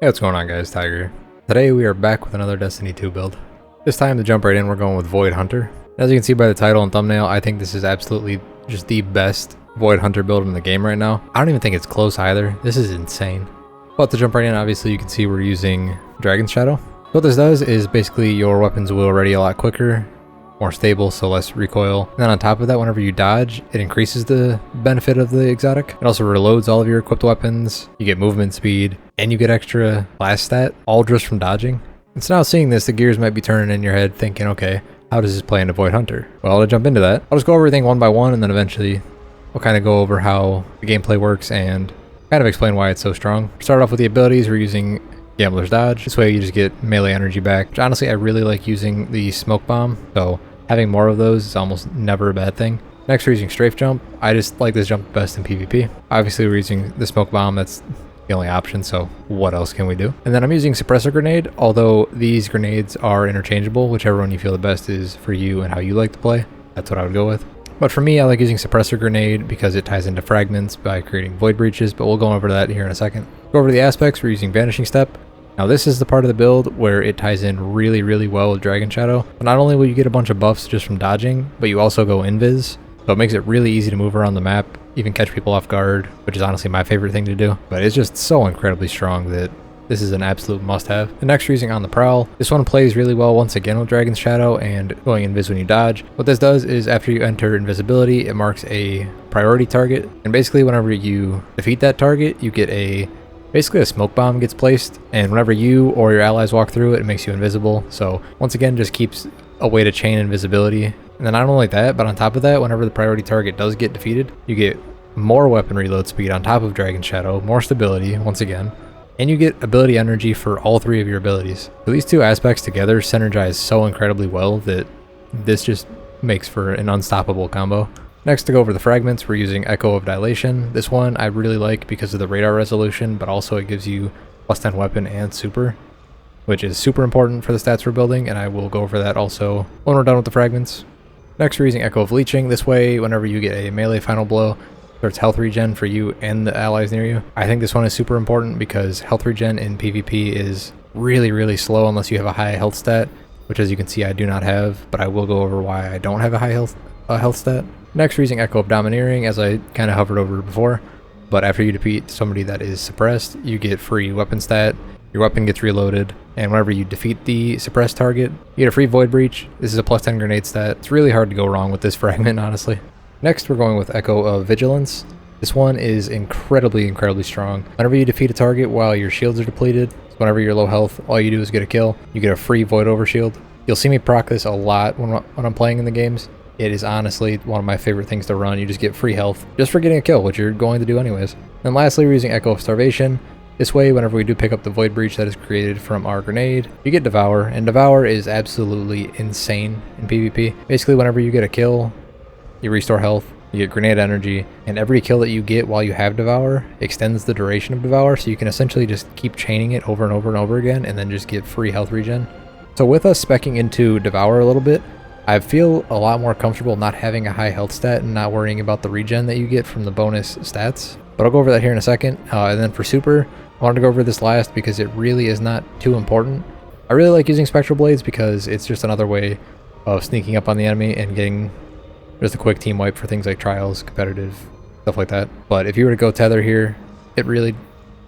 Hey, what's going on, guys? Tigerr. Today we are back with another Destiny 2 build. This time, to jump right in, we're going with Void Hunter. As you can see by the title and thumbnail, I think this is absolutely just the best Void Hunter build in the game right now. I don't even think it's close either. This is insane. But to jump right in, obviously you can see we're using Dragon's Shadow. What this does is basically your weapons will ready a lot quicker, more stable, so less recoil. And then on top of that, whenever you dodge, it increases the benefit of the exotic. It also reloads all of your equipped weapons. You get movement speed, and you get extra blast stat, all just from dodging. And so now seeing this, the gears might be turning in your head thinking, okay, how does this play into Void Hunter? Well, to jump into that, I'll just go over everything one by one, and then eventually we'll kind of go over how the gameplay works and kind of explain why it's so strong. Start off with the abilities. We're using Gambler's Dodge. This way you just get melee energy back, which honestly I really like using the smoke bomb, so having more of those is almost never a bad thing. Next, we're using Strafe Jump. I just like this jump best in PvP. Obviously, we're using the Smoke Bomb. That's the only option, so what else can we do? And then I'm using Suppressor Grenade, although these grenades are interchangeable. Whichever one you feel the best is for you and how you like to play. That's what I would go with. But for me, I like using Suppressor Grenade because it ties into fragments by creating void breaches, but we'll go over that here in a second. Go over the aspects. We're using Vanishing Step. Now this is the part of the build where it ties in really well with Dragon Shadow. But not only will you get a bunch of buffs just from dodging, but you also go invis, so it makes it really easy to move around the map, even catch people off guard, which is honestly my favorite thing to do. But it's just so incredibly strong that this is an absolute must-have. The next, we're using On the Prowl. This one plays really well once again with Dragon's Shadow and going invis when you dodge. What this does is after you enter invisibility, it marks a priority target, and basically whenever you defeat that target, you get basically a smoke bomb gets placed, and whenever you or your allies walk through it, it makes you invisible. So once again, just keeps a way to chain invisibility. And then not only that, but on top of that, whenever the priority target does get defeated, you get more weapon reload speed on top of Dragon Shadow, more stability once again, and you get ability energy for all three of your abilities. So these two aspects together synergize so incredibly well that this just makes for an unstoppable combo. Next, to go over the fragments, we're using Echo of Dilation. This one I really like because of the radar resolution, but also it gives you plus 10 weapon and super, which is super important for the stats we're building, and I will go over that also when we're done with the fragments. Next, we're using Echo of Leeching. This way, whenever you get a melee final blow, starts health regen for you and the allies near you. I think this one is super important because health regen in PvP is really slow unless you have a high health stat, which as you can see I do not have, but I will go over why I don't have a high health stat. Next, we're using Echo of Domineering, as I kind of hovered over before, but after you defeat somebody that is suppressed, you get free weapon stat, your weapon gets reloaded, and whenever you defeat the suppressed target, you get a free void breach. This is a plus 10 grenade stat. It's really hard to go wrong with this fragment, honestly. Next, we're going with Echo of Vigilance. This one is incredibly strong. Whenever you defeat a target while your shields are depleted, so whenever you're low health, all you do is get a kill, you get a free void overshield. You'll see me proc this a lot when I'm playing in the games. It is honestly one of my favorite things to run. You just get free health just for getting a kill, which you're going to do anyways. And lastly, we're using Echo of Starvation. This way, whenever we do pick up the void breach that is created from our grenade, you get Devour, and Devour is absolutely insane in PvP. Basically, whenever you get a kill, you restore health, you get grenade energy, and every kill that you get while you have Devour extends the duration of Devour, so you can essentially just keep chaining it over and over again, and then just get free health regen. So with us speccing into Devour a little bit, I feel a lot more comfortable not having a high health stat and not worrying about the regen that you get from the bonus stats. But I'll go over that here in a second. And then for super, I wanted to go over this last because it really is not too important. I really like using Spectral Blades because it's just another way of sneaking up on the enemy and getting just a quick team wipe for things like trials, competitive, stuff like that. But if you were to go Tether here, it really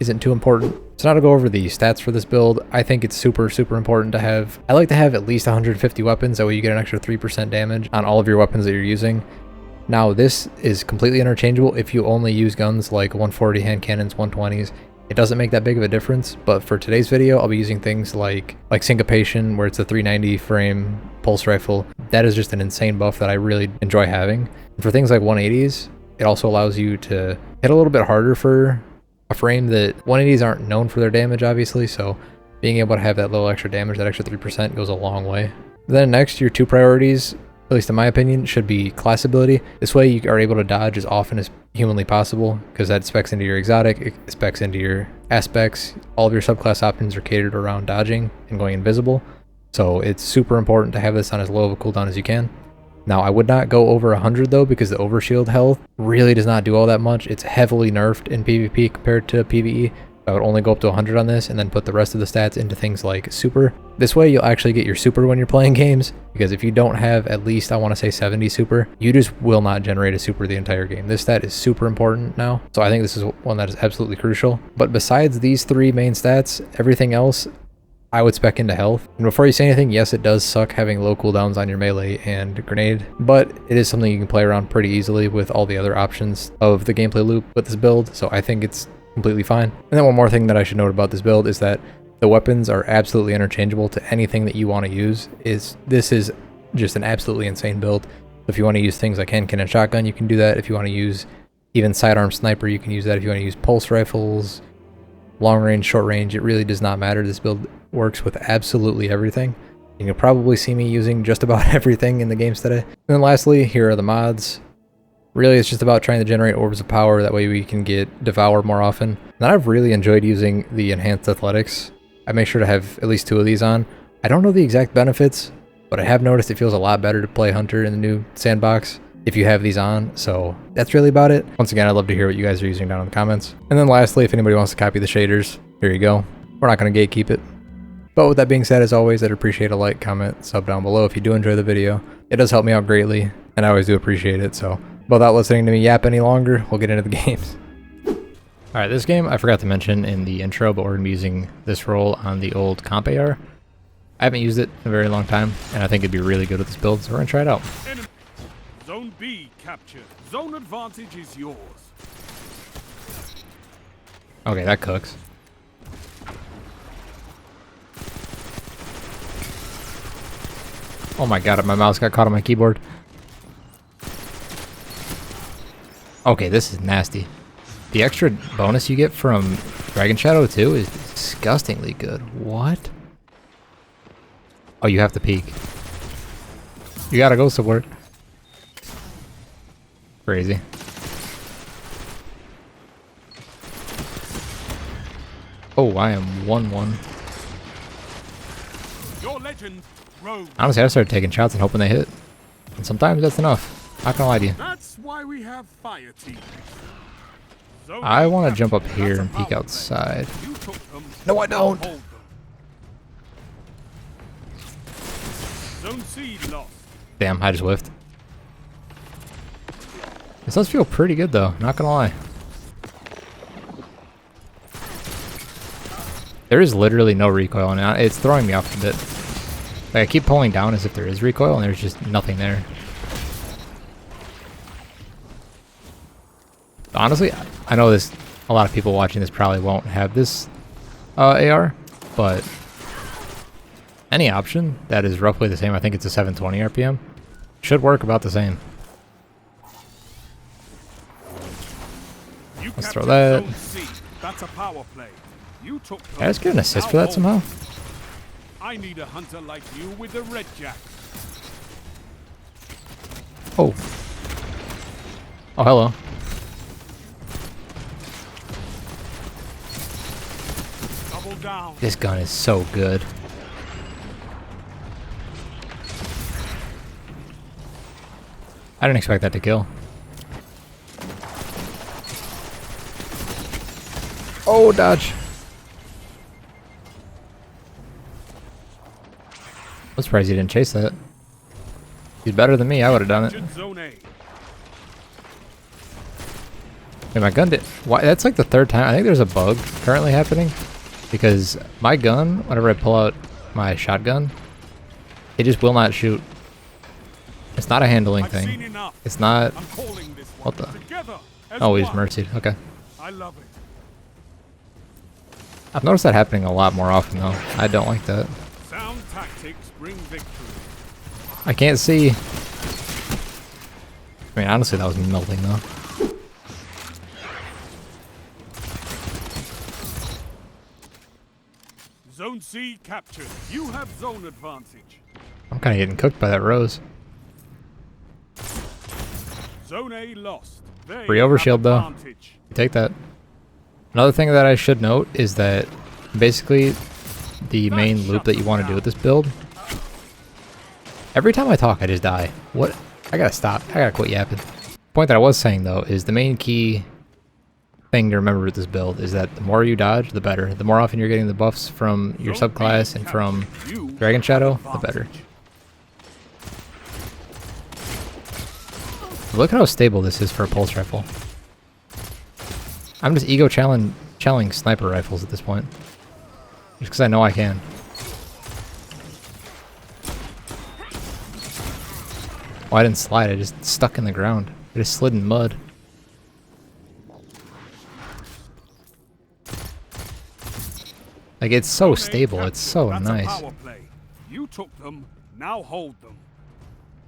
isn't too important. So now to go over the stats for this build, I think it's super important to have. I like to have at least 150 weapons, that way you get an extra 3% damage on all of your weapons that you're using. Now this is completely interchangeable if you only use guns like 140 hand cannons, 120s. It doesn't make that big of a difference, but for today's video, I'll be using things like Syncopation, where it's a 390 frame pulse rifle. That is just an insane buff that I really enjoy having. And for things like 180s, it also allows you to hit a little bit harder for a frame that 180s aren't known for their damage, obviously, so being able to have that little extra damage, that extra 3%, goes a long way. Then next, your two priorities, at least in my opinion, should be class ability. This way you are able to dodge as often as humanly possible, because that specs into your exotic, it specs into your aspects. All of your subclass options are catered around dodging and going invisible, so it's super important to have this on as low of a cooldown as you can. Now, I would not go over 100 though, because the overshield health really does not do all that much. It's heavily nerfed in PvP compared to PvE. I would only go up to 100 on this and then put the rest of the stats into things like super. This way you'll actually get your super when you're playing games, because if you don't have at least, I want to say 70 super, you just will not generate a super the entire game. This stat is super important now, so I think this is one that is absolutely crucial. But besides these 3 main stats, everything else I would spec into health. And before you say anything, yes, it does suck having low cooldowns on your melee and grenade, but it is something you can play around pretty easily with all the other options of the gameplay loop with this build, so I think it's completely fine. And then one more thing that I should note about this build is that the weapons are absolutely interchangeable to anything that you want to use. This is just an absolutely insane build. If you want to use things like hand cannon shotgun, you can do that. If you want to use even sidearm sniper, you can use that. If you want to use pulse rifles, long range, short range, it really does not matter. This build works with absolutely everything. You can probably see me using just about everything in the games today. And then lastly, here are the mods. Really, it's just about trying to generate orbs of power. That way we can get Devour more often. And then I've really enjoyed using the enhanced athletics. I make sure to have at least 2 of these on. I don't know the exact benefits, but I have noticed it feels a lot better to play Hunter in the new sandbox if you have these on. So that's really about it. Once again, I'd love to hear what you guys are using down in the comments. And then lastly, if anybody wants to copy the shaders, here you go. We're not going to gatekeep it. But with that being said, as always, I'd appreciate a like, comment, sub down below if you do enjoy the video. It does help me out greatly, and I always do appreciate it. So without listening to me yap any longer, we'll get into the games. Alright, this game I forgot to mention in the intro, but we're going to be using this role on the old Tigerr. I haven't used it in a very long time, and I think it'd be really good with this build, so we're going to try it out. Zone B captured. Zone advantage is yours. Okay, that cooks. Oh my god, my mouse got caught on my keyboard. Okay, this is nasty. The extra bonus you get from Dragon Shadow too is disgustingly good. What? Oh, you have to peek. You gotta go somewhere. Crazy. Oh, I am 1-1. Your legend, Rogue. Honestly, I started taking shots and hoping they hit. And sometimes that's enough. Not gonna lie to you. That's why we have fire team. I want to jump up here and peek outside. No, I don't. Zone C lost. Damn, I just whiffed. This does feel pretty good though, not gonna lie. There is literally no recoil on it. It's throwing me off a bit. Like, I keep pulling down as if there is recoil and there's just nothing there. Honestly, I know a lot of people watching this probably won't have this AR, but any option that is roughly the same, I think it's a 720 RPM, should work about the same. Let's throw that. That's a power play. You took Can I just get an assist for that somehow? I need a hunter like you with a red jack. Oh. Oh, hello. Double down. This gun is so good. I didn't expect that to kill. Oh, dodge. I'm surprised he didn't chase that. He's better than me. I would have done it. Wait, my gun did. Why? That's like the 3rd time. I think there's a bug currently happening because my gun, whenever I pull out my shotgun, it just will not shoot. It's not a handling thing. It's not. What the? Oh, he's mercied. Okay. I love it. I've noticed that happening a lot more often though. I don't like that. Sound tactics bring victory. I can't see. I mean, honestly, that was melting though. Zone C captured. You have zone advantage. I'm kind of getting cooked by that rose. Zone A lost. Free overshield though. You take that. Another thing that I should note is that basically the main loop that you want to do with this build. Every time I talk, I just die. What? I gotta stop. I gotta quit yapping. The point that I was saying though is the main key thing to remember with this build is that the more you dodge, the better. The more often you're getting the buffs from your subclass and from Dragon Shadow, the better. Look at how stable this is for a pulse rifle. I'm just ego challenging sniper rifles at this point. Just because I know I can. Oh, I didn't slide, I just stuck in the ground. I just slid in mud. Like, it's so stable, it's so nice. You took them, now hold them.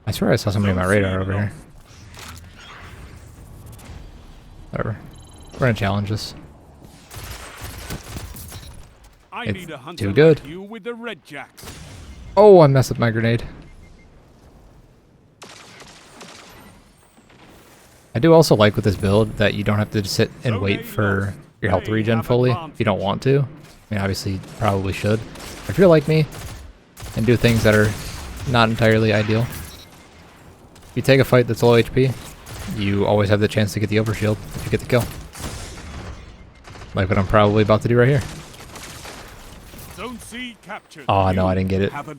I swear I saw somebody on my radar over here. Whatever. We're gonna challenge this. It's too good. You with the red jacks. Oh, I messed up my grenade. I do also like with this build that you don't have to just sit and wait for your health regen fully if you don't want to. I mean, obviously, you probably should. If you're like me and do things that are not entirely ideal, if you take a fight that's low HP, you always have the chance to get the overshield if you get the kill. Like what I'm probably about to do right here. Zone C captured. Oh, no, I didn't get it. That would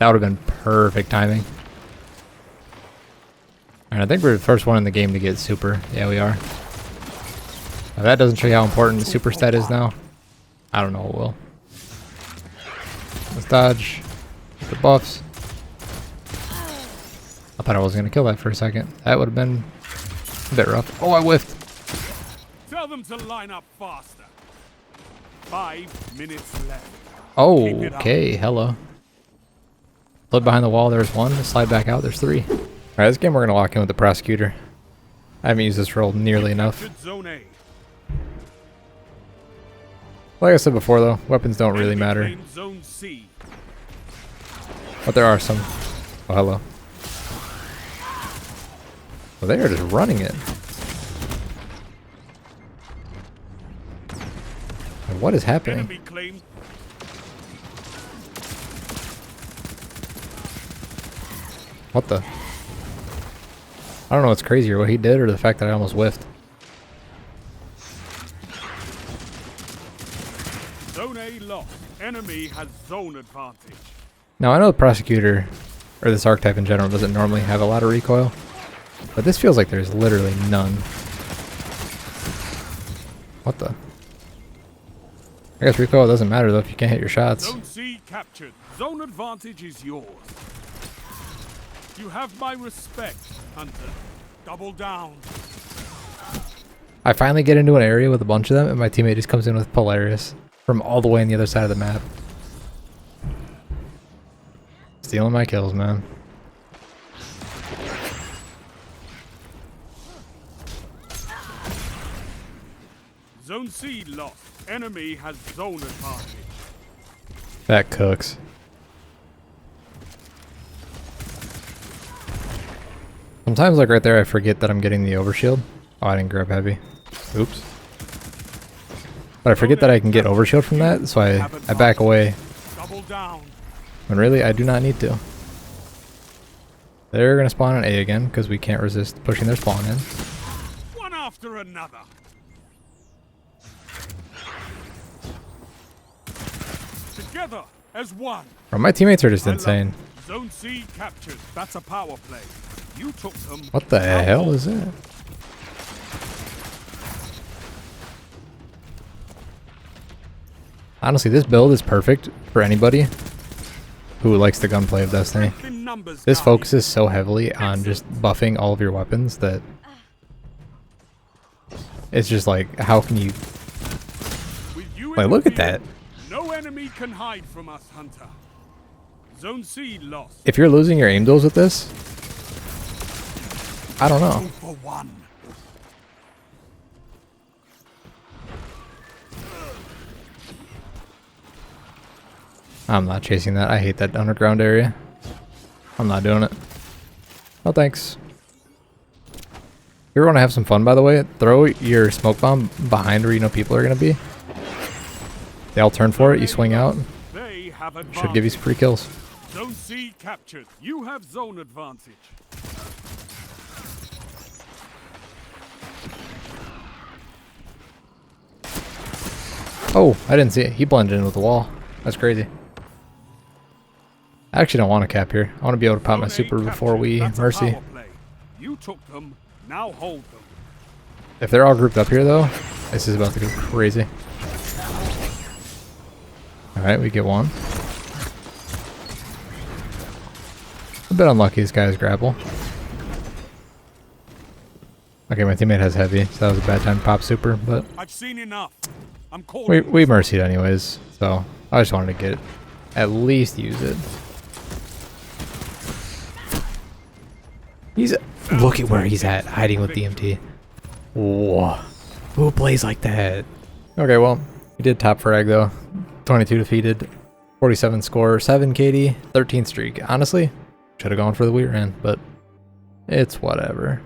have been perfect timing. Alright, I think we're the first one in the game to get super. Yeah, we are. If that doesn't show you how important the super stat is now, I don't know what will. Let's dodge. Get the buffs. I thought I was going to kill that for a second. That would have been a bit rough. Oh, I whiffed. Tell them to line up faster. 5 minutes left. Oh, okay. Hello. Look behind the wall. There's one. Slide back out. There's 3. Alright, this game we're going to lock in with the Prosecutor. I haven't used this role nearly enough. Like I said before, though, weapons don't really matter. But there are some. Oh, hello. Well, they are just running it. What is happening? What the? I don't know what's crazier, what he did or the fact that I almost whiffed. Zone A lost. Enemy has zone advantage. Now I know the Prosecutor, or this archetype in general, doesn't normally have a lot of recoil, but this feels like there's literally none. What the? I guess recoil doesn't matter though if you can't hit your shots. Zone C captured. Zone advantage is yours. You have my respect, Hunter. Double down. I finally get into an area with a bunch of them and my teammate just comes in with Polaris from all the way on the other side of the map. Stealing my kills, man. Zone C lost. Enemy has zone advantage. That cooks. Sometimes, like right there, I forget that I'm getting the overshield. Oh, I didn't grab heavy. Oops. But I forget that I can get overshield from that, so I back away. When really, I do not need to. They're gonna spawn an A again, because we can't resist pushing their spawn in. One after another. Together as one. Bro, my teammates are just insane. Zone C captured. That's a power play. You took them. What the hell is that? Honestly, this build is perfect for anybody who likes the gunplay of Destiny. This focuses so heavily on just buffing all of your weapons that it's just like, how can you... Like, look at that. No enemy can hide from us, Hunter. Zone C lost. If you're losing your aim duels with this, I don't know. For one. I'm not chasing that. I hate that underground area. I'm not doing it. No thanks. If you want to have some fun, by the way, throw your smoke bomb behind where you know people are going to be. They all turn for it, you swing out. Should give you some free kills. Zone C captured. You have zone advantage. Oh, I didn't see it. He blended in with the wall. That's crazy. I actually don't want to cap here. I want to be able to pop my super before we mercy. You took them, now hold them. If they're all grouped up here though, this is about to go crazy. Alright, we get one. A bit unlucky this guy's grapple. Okay, my teammate has heavy, so that was a bad time to pop super, but I've seen enough. I'm we mercied anyways, so I just wanted to get at least use it. He's look at where he's at, hiding with DMT. Whoa. Who plays like that? Okay, well, he did top frag though. 22 defeated, 47 score, 7 KD, 13 streak. Honestly, should have gone for the wheat ran, but it's whatever.